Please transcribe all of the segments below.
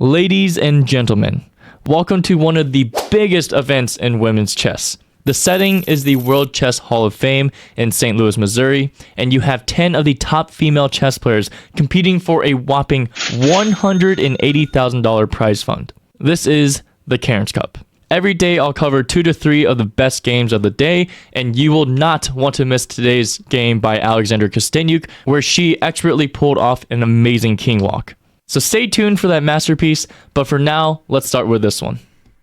Ladies and gentlemen, welcome to one of the biggest events in women's chess. The setting is the World Chess Hall of Fame in St. Louis, Missouri, and you have 10 of the top female chess players competing for a whopping $180,000 prize fund. This is the Cairn Cup. Every day I'll cover 2 to 3 of the best games of the day, and you will not want to miss today's game by Alexandra Kosteniuk, where she expertly pulled off an amazing king walk. So stay tuned for that masterpiece, but for now, let's start with this one.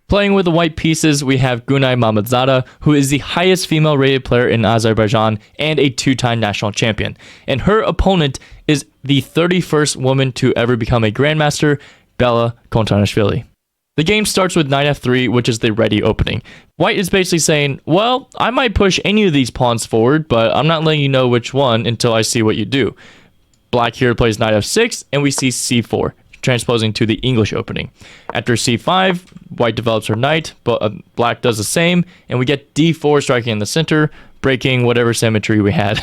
Playing with the white pieces, we have Gunay Mammadzada, who is the highest female rated player in Azerbaijan and a 2-time national champion. And her opponent is the 31st woman to ever become a grandmaster, Bella Khotenashvili. The game starts with knight f3, which is the ready opening. White is basically saying, well, I might push any of these pawns forward, but I'm not letting you know which one until I see what you do. Black here plays knight f6, and we see c4, transposing to the English opening. After c5, white develops her knight, but black does the same, and we get d4 striking in the center, breaking whatever symmetry we had.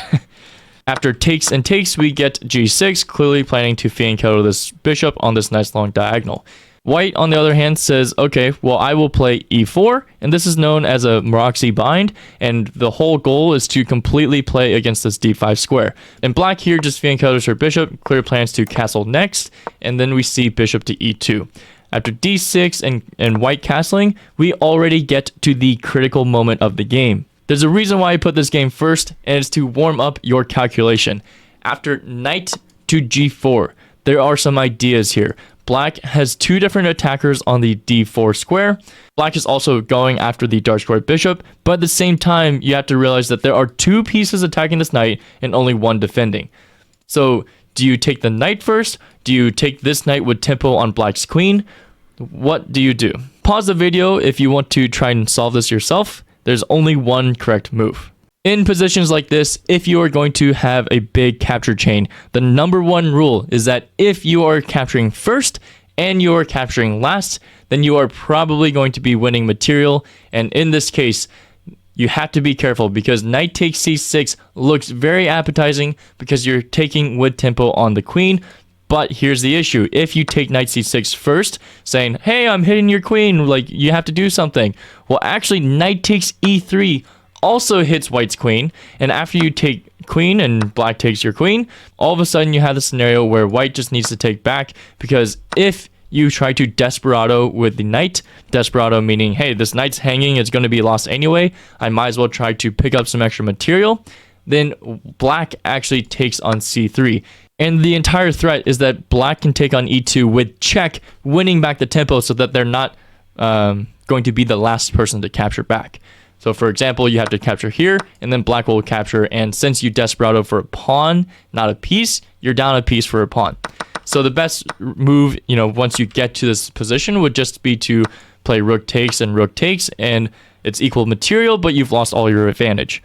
After takes and takes, we get g6, clearly planning to fianchetto this bishop on this nice long diagonal. White, on the other hand, says, okay, well, I will play e4, and this is known as a Maroczy bind, and the whole goal is to completely play against this d5 square. And black here just fianchettos her bishop, clear plans to castle next, and then we see bishop to e2. After d6 and white castling, we already get to the critical moment of the game. There's a reason why I put this game first, and it's to warm up your calculation. After knight to g4, there are some ideas here. Black has 2 different attackers on the d4 square. Black is also going after the dark square bishop, but at the same time, you have to realize that there are 2 pieces attacking this knight and only 1 defending. So, do you take the knight first? Do you take this knight with tempo on black's queen? What do you do? Pause the video if you want to try and solve this yourself. There's only one correct move. In positions like this, if you are going to have a big capture chain, the number 1 rule is that if you are capturing first and you are capturing last, then you are probably going to be winning material. And in this case, you have to be careful because knight takes c6 looks very appetizing because you're taking with tempo on the queen. But here's the issue. If you take knight c6 first, saying, hey, I'm hitting your queen, like you have to do something. Well, actually, knight takes e3 also hits white's queen, and after you take queen and black takes your queen, all of a sudden you have the scenario where white just needs to take back, because if you try to desperado with the knight, desperado meaning, hey, this knight's hanging, it's going to be lost anyway, I might as well try to pick up some extra material, then black actually takes on c3. And the entire threat is that black can take on e2 with check, winning back the tempo so that they're not going to be the last person to capture back. So for example, you have to capture here, and then black will capture, and since you desperado for a pawn, not a piece, you're down a piece for a pawn. So the best move, once you get to this position would just be to play rook takes, and it's equal material, but you've lost all your advantage.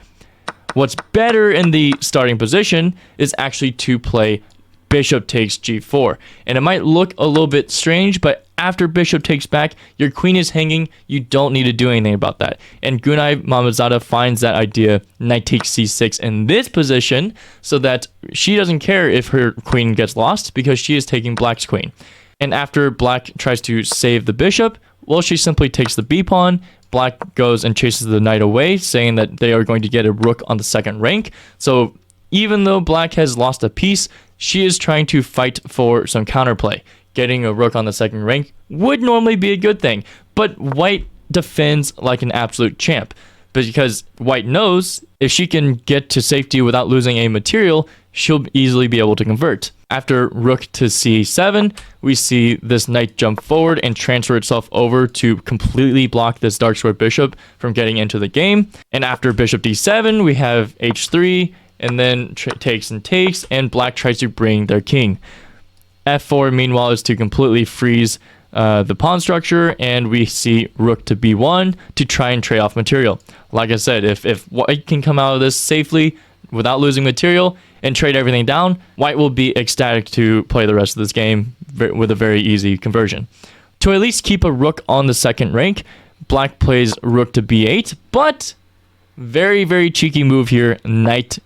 What's better in the starting position is actually to play bishop takes g4. And it might look a little bit strange, but after bishop takes back, your queen is hanging. You don't need to do anything about that. And Gunay Mammadzada finds that idea, knight takes c6 in this position, so that she doesn't care if her queen gets lost because she is taking black's queen. And after black tries to save the bishop, well, she simply takes the b pawn. Black goes and chases the knight away, saying that they are going to get a rook on the second rank. So even though black has lost a piece, she is trying to fight for some counterplay. Getting a rook on the second rank would normally be a good thing, but white defends like an absolute champ, because white knows if she can get to safety without losing any material, she'll easily be able to convert. After rook to c7, we see this knight jump forward and transfer itself over to completely block this dark square bishop from getting into the game. And after bishop d7, we have h3, and then takes and takes, and black tries to bring their king. f4, meanwhile, is to completely freeze the pawn structure, and we see rook to b1 to try and trade off material. Like I said, if white can come out of this safely without losing material and trade everything down, white will be ecstatic to play the rest of this game with a very easy conversion. To at least keep a rook on the second rank, black plays rook to b8, but very, very cheeky move here, knight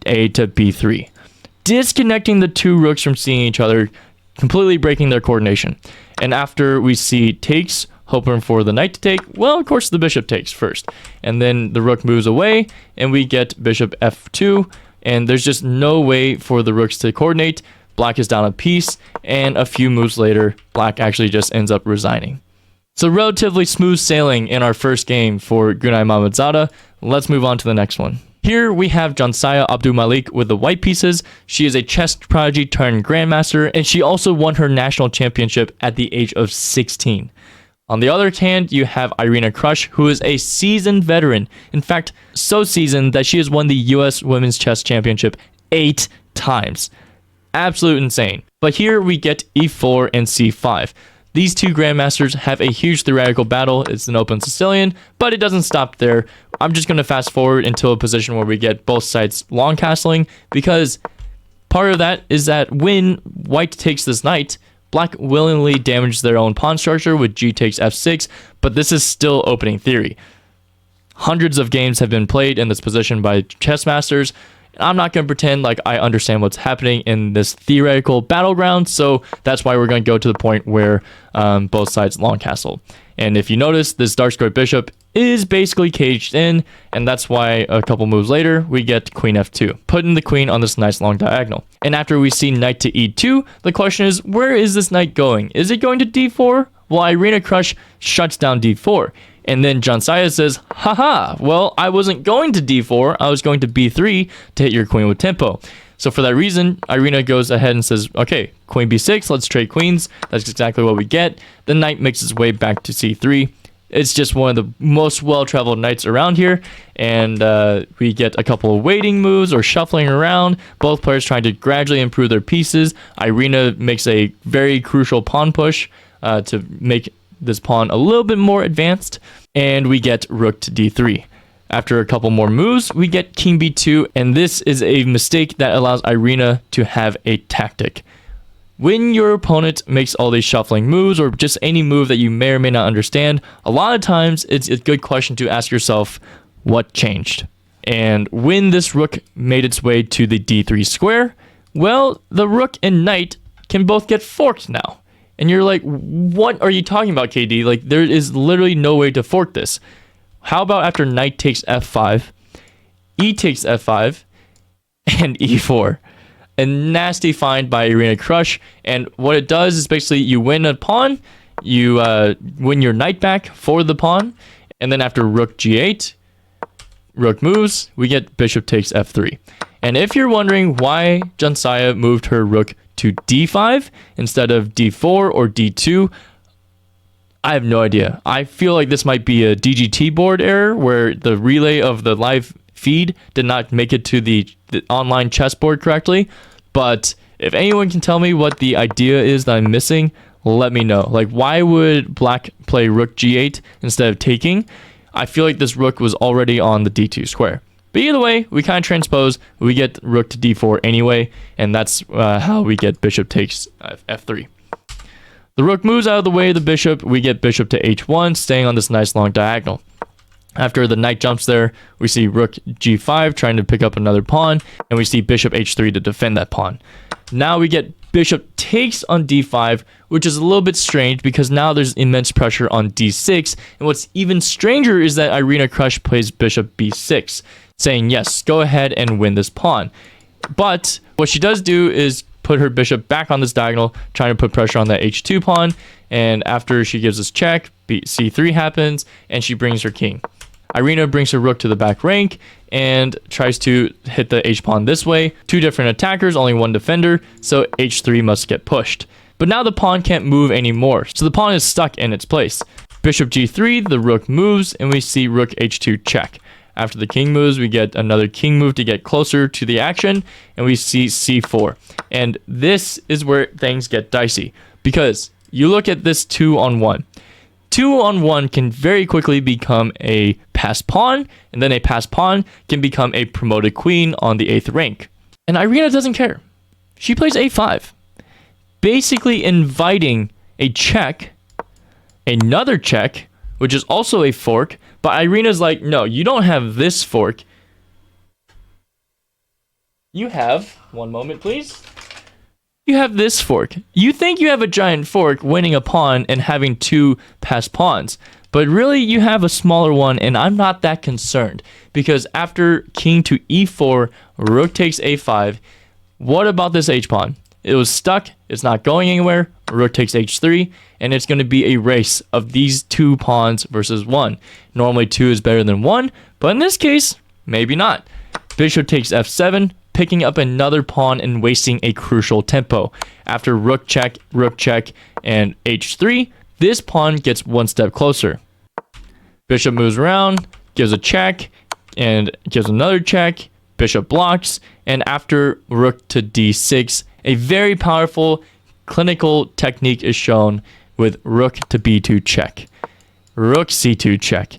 a to b3. Disconnecting the 2 rooks from seeing each other, completely breaking their coordination. And after we see takes, hoping for the knight to take, well, of course, the bishop takes first. And then the rook moves away, and we get bishop f2. And there's just no way for the rooks to coordinate. Black is down a piece, and a few moves later, Black actually just ends up resigning. So relatively smooth sailing in our first game for Gunay Mammadzada. Let's move on to the next one. Here we have Zhansaya Abdumalik with the white pieces. She is a chess prodigy turned grandmaster, and she also won her national championship at the age of 16. On the other hand, you have Irina Krush, who is a seasoned veteran. In fact, so seasoned that she has won the US Women's Chess Championship 8 times. Absolute insane. But here we get e4 and c5. These two grandmasters have a huge theoretical battle. It's an open Sicilian, but it doesn't stop there. I'm just going to fast forward until a position where we get both sides long castling, because part of that is that when white takes this knight, Black willingly damages their own pawn structure with g takes f6, but this is still opening theory. Hundreds of games have been played in this position by chess masters. I'm not going to pretend like I understand what's happening in this theoretical battleground, so that's why we're going to go to the point where both sides long castle. And if you notice, this dark square bishop is basically caged in, and that's why a couple moves later, we get queen f2, putting the queen on this nice long diagonal. And after we see knight to e2, the question is, where is this knight going? Is it going to d4? Well, Irina Krush shuts down d4. And then Zhansaya says, haha, well, I wasn't going to d4, I was going to b3 to hit your queen with tempo. So for that reason, Irina goes ahead and says, okay, queen b6, let's trade queens. That's exactly what we get. The knight makes his way back to c3. It's just one of the most well-traveled knights around here. And we get a couple of waiting moves or shuffling around. Both players trying to gradually improve their pieces. Irina makes a very crucial pawn push to make this pawn a little bit more advanced, and we get rook to d3. After a couple more moves, we get king b2, and this is a mistake that allows Irina to have a tactic. When your opponent makes all these shuffling moves, or just any move that you may or may not understand, a lot of times it's a good question to ask yourself, what changed? And when this rook made its way to the d3 square, well, the rook and knight can both get forked now. And you're like, what are you talking about, KD? Like, there is literally no way to fork this. How about after knight takes f5, e takes f5, and e4? A nasty find by Irina Krush. And what it does is basically you win a pawn, you win your knight back for the pawn, and then after rook g8, rook moves, we get bishop takes f3. And if you're wondering why Zhansaya moved her rook to d5 instead of d4 or d2, I have no idea. I feel like this might be a DGT board error where the relay of the live feed did not make it to the online chessboard correctly. But if anyone can tell me what the idea is that I'm missing, let me know. Like, why would Black play rook g8 instead of taking? I feel like this rook was already on the d2 square. But either way, we kind of transpose. We get rook to d4 anyway, and that's how we get bishop takes f3. The rook moves out of the way of the bishop. We get bishop to h1, staying on this nice long diagonal. After the knight jumps there, we see rook g5 trying to pick up another pawn, and we see bishop h3 to defend that pawn. Now we get bishop takes on d5, which is a little bit strange because now there's immense pressure on d6. And what's even stranger is that Irina Krush plays bishop b6, saying, yes, go ahead and win this pawn. But what she does do is put her bishop back on this diagonal, trying to put pressure on that h2 pawn. And after she gives this check, c3 happens, and she brings her king. Irina brings her rook to the back rank and tries to hit the h-pawn this way. Two different attackers, only one defender, so h3 must get pushed. But now the pawn can't move anymore, so the pawn is stuck in its place. Bishop g3, the rook moves, and we see rook h2 check. After the king moves, we get another king move to get closer to the action, and we see c4. And this is where things get dicey, because you look at this 2-on-1. 2-on-1 can very quickly become a passed pawn, and then a passed pawn can become a promoted queen on the 8th rank. And Irina doesn't care. She plays a5, basically inviting a check, another check, which is also a fork, but Irina's like, no, you don't have this fork. You have, one moment please, You have this fork. You think you have a giant fork winning a pawn and having 2 passed pawns, but really you have a smaller one, and I'm not that concerned because after king to e4, rook takes a5. What about this h-pawn? It was stuck, it's not going anywhere, rook takes h3, and it's going to be a race of these 2 pawns versus 1. Normally 2 is better than 1, but in this case, maybe not. Bishop takes f7, picking up another pawn and wasting a crucial tempo. After rook check, and h3, this pawn gets 1 step closer. Bishop moves around, gives a check, and gives another check. Bishop blocks, and after rook to d6, a very powerful clinical technique is shown with rook to b2 check. Rook c2 check.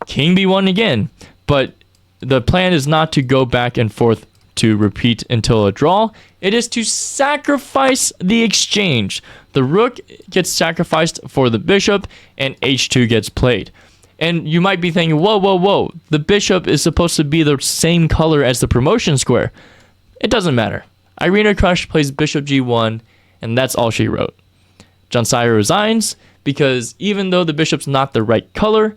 King b1 again, but the plan is not to go back and forth to repeat until a draw. It is to sacrifice the exchange. The rook gets sacrificed for the bishop, and h2 gets played. And you might be thinking, whoa, the bishop is supposed to be the same color as the promotion square. It doesn't matter. Irina Krush plays bishop g1, and that's all she wrote. Zhansaya resigns because even though the bishop's not the right color,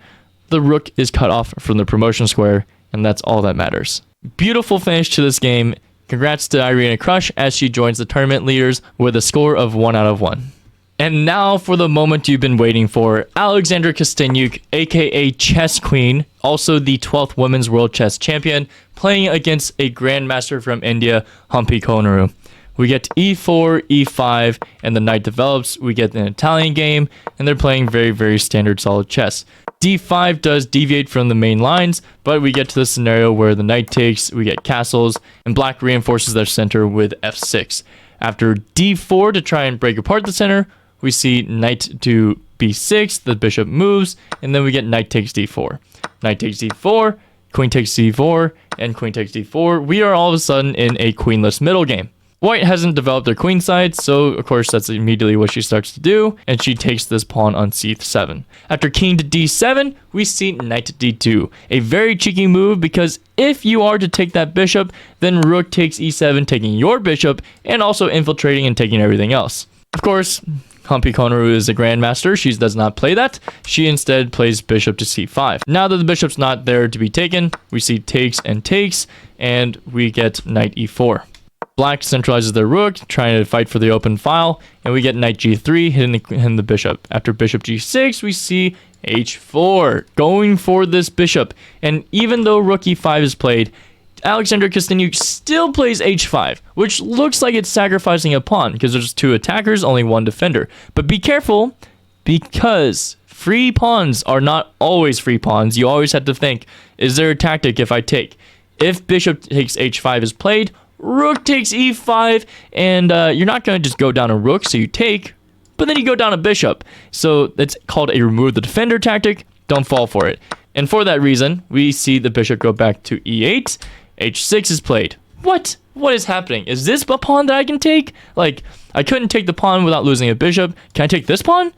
the rook is cut off from the promotion square, and that's all that matters. Beautiful finish to this game. Congrats to Irina Krush as she joins the tournament leaders with a score of 1 out of 1. And now for the moment you've been waiting for, Alexandra Kosteniuk, aka Chess Queen, also the 12th Women's World Chess Champion, playing against a Grandmaster from India, Humpy Koneru. We get e4, e5, and the knight develops. We get an Italian game, and they're playing very, very standard solid chess. d5 does deviate from the main lines, but we get to the scenario where the knight takes, we get castles, and black reinforces their center with f6. After d4 to try and break apart the center, we see knight to b6, the bishop moves, and then we get knight takes d4. Knight takes d4, queen takes c4, and queen takes d4. We are all of a sudden in a queenless middle game. White hasn't developed their queen side, so of course that's immediately what she starts to do, and she takes this pawn on c7. After king to d7, we see knight to d2. A very cheeky move because if you are to take that bishop, then rook takes e7, taking your bishop, and also infiltrating and taking everything else. Of course, Humpy Koneru is a grandmaster. She does not play that. She instead plays bishop to c5. Now that the bishop's not there to be taken, we see takes, and we get knight e4. Black centralizes their rook, trying to fight for the open file, and we get knight g3, hitting the bishop. After bishop g6, we see h4, going for this bishop. And even though rook e5 is played, Alexandra Kosteniuk still plays h5, which looks like it's sacrificing a pawn because there's 2 attackers, only 1 defender. But be careful, because free pawns are not always free pawns. You always have to think, is there a tactic if I take? If bishop takes h5 is played, rook takes e5, and you're not going to just go down a rook, so you take, but then you go down a bishop. So it's called a remove the defender tactic. Don't fall for it. And for that reason, we see the bishop go back to e8. h6 is played. What is happening? Is this a pawn that I can take? Like, I couldn't take the pawn without losing a bishop. Can I take this pawn?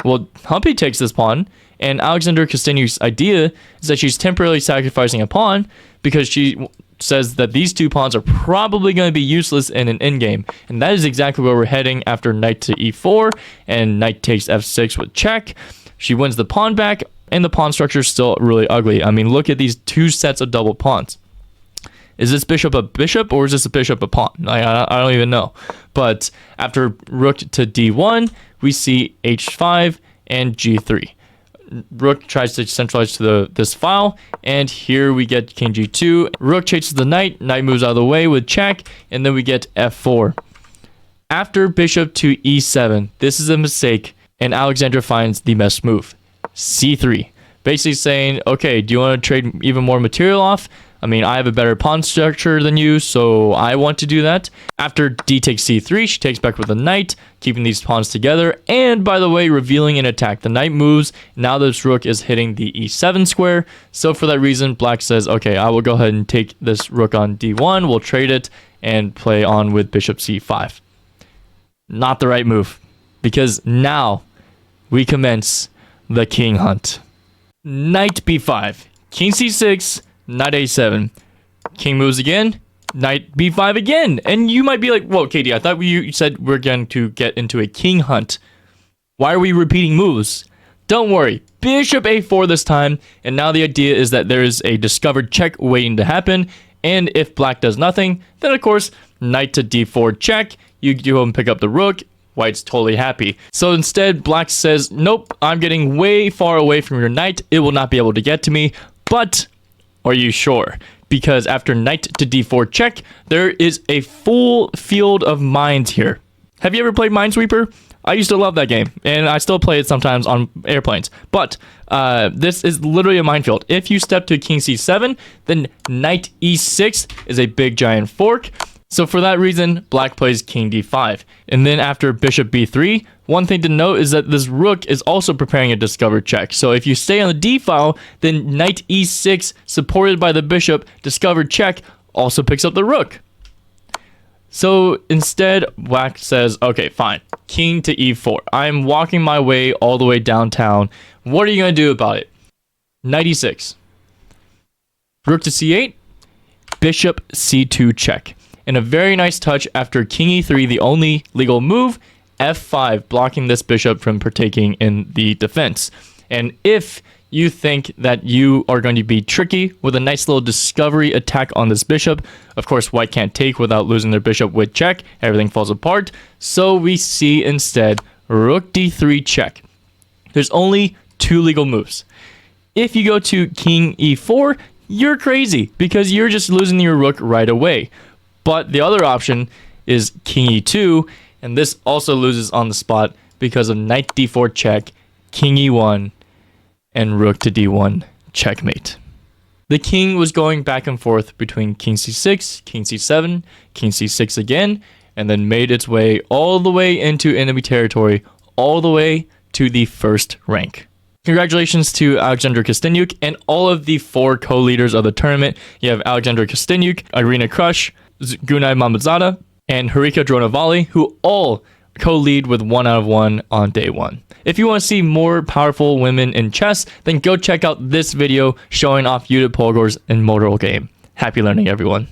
Well, Humpy takes this pawn, and Alexandra Kosteniuk's idea is that she's temporarily sacrificing a pawn because she says that these 2 pawns are probably going to be useless in an endgame, and that is exactly where we're heading after knight to e4 and knight takes f6 with check. She wins the pawn back, and the pawn structure is still really ugly. I mean, look at these 2 sets of double pawns. Is this bishop a bishop, or is this a bishop a pawn? I don't even know. But after rook to d1, we see h5 and g3. Rook tries to centralize to this file, and here we get king g2. Rook chases the knight moves out of the way with check, and then we get f4. After bishop to e7, this is a mistake, and Alexandra finds the best move, c3. Basically saying, okay, do you want to trade even more material off? I mean, I have a better pawn structure than you, so I want to do that. After d takes c3, she takes back with the knight, keeping these pawns together, and by the way, revealing an attack. The knight moves. Now this rook is hitting the e7 square. So for that reason, black says, okay, I will go ahead and take this rook on d1. We'll trade it and play on with bishop c5. Not the right move, because now we commence the king hunt. Knight b5, king c6, knight a7. King moves again, knight b5 again. And you might be like, whoa, KD, I thought you said we're going to get into a king hunt. Why are we repeating moves? Don't worry, bishop a4 this time, and now the idea is that there is a discovered check waiting to happen, and if black does nothing, then of course, knight to d4 check, you go and pick up the rook, white's totally happy. So instead, black says, nope, I'm getting way far away from your knight, it will not be able to get to me, but are you sure? Because after knight to d4 check, there is a full field of mines here. Have you ever played Minesweeper? I used to love that game, and I still play it sometimes on airplanes. But this is literally a minefield. If you step to king c7, then knight e6 is a big giant fork. So for that reason, black plays king d5. And then after bishop b3, one thing to note is that this rook is also preparing a discovered check. So if you stay on the d file, then knight e6 supported by the bishop discovered check also picks up the rook. So instead, black says, okay, fine, king to e4. I'm walking my way all the way downtown. What are you going to do about it? Knight e6. Rook to c8. Bishop c2 check. And a very nice touch after king e3, the only legal move, f5, blocking this bishop from partaking in the defense. And if you think that you are going to be tricky with a nice little discovery attack on this bishop, of course, white can't take without losing their bishop with check. Everything falls apart. So we see instead rook d3 check. There's only two legal moves. If you go to king e4, you're crazy because you're just losing your rook right away. But the other option is king e2, and this also loses on the spot because of knight d4 check, king e1, and rook to d1 checkmate. The king was going back and forth between king c6, king c7, king c6 again, and then made its way all the way into enemy territory, all the way to the first rank. Congratulations to Alexandra Kosteniuk and all of the 4 co-leaders of the tournament. You have Alexandra Kosteniuk, Irina Krush, Gunay Mammadzada, and Harika Dronavali, who all co-lead with 1 out of 1 on day 1. If you want to see more powerful women in chess, then go check out this video showing off Judith Polgor's inaugural game. Happy learning, everyone.